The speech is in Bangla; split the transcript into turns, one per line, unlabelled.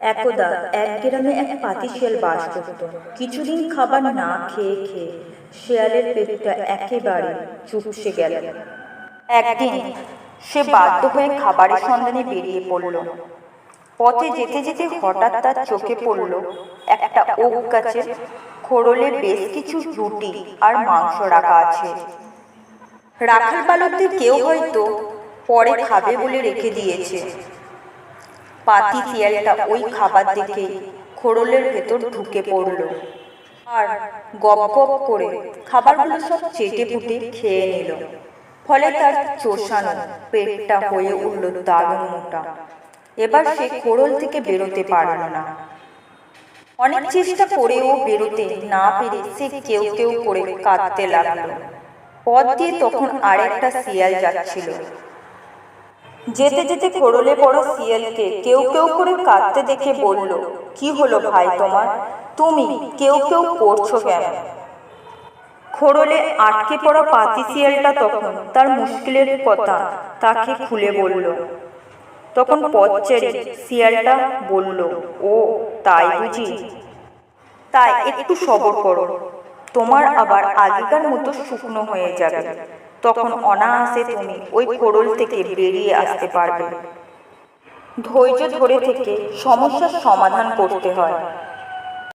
একদা এক গ্রামে এক পাতি শিয়াল বাস করত। কিছুদিন খাবার না খেয়ে খেয়ে শিয়ালের পেটটা একেবারে চুপসে গেল। একদিন সে বাধ্য হয়ে খাবারের সন্ধানে বেরিয়ে পড়ল। পথে যেতে যেতে হঠাৎ তার চোখে পড়ল একটা ওক গাছের খোড়লে বেশ কিছু রুটি আর মাংস রাখা আছে। রাখাল বালকদের কেউ হয়তো পরে খাবে বলে রেখে দিয়েছে। পাতি শিয়ালটা ওই খাবার দেখে খোড়লের ভেতর ঢুকে পড়ল আর গপ গপ করে খাবারগুলো সব চেটে পুটে খেয়ে নিল। ফলে তার চোষানো পেটটা হয়ে উঠল দারুণ মোটা। এবার সে খোড়ল থেকে বেরোতে পারল না। অনেক চেষ্টা করেও বেরোতে না পেরে সে কেউ কেউ করে কাঁদতে লাগলো। পথ দিয়ে তখন আরেকটা শিয়াল যাচ্ছিল। যেতে যেতে খোড়লে পড়া শিয়ালকে কেউ কেউ করে কাঁদতে দেখে বলল, কি হলো ভাই তোমার? তুমি কেউ কেউ করছো কেন? খোড়লে আটকে পড়া পাতি শিয়ালটা তখন তার মুশকিলের কথা তাকে খুলে বলল। তখন পথচারী শিয়ালটা বলল, ও তাই বুঝি? তাই একটু সবর করো, তোমার আবার আগেকার মতো শুকনো হয়ে যাবে। তখন অনায়াসে তুমি ওই খোড়ল থেকে বেরিয়ে আসতে পারবে। ধৈর্য ধরে থেকে সমস্যার সমাধান করতে হয়।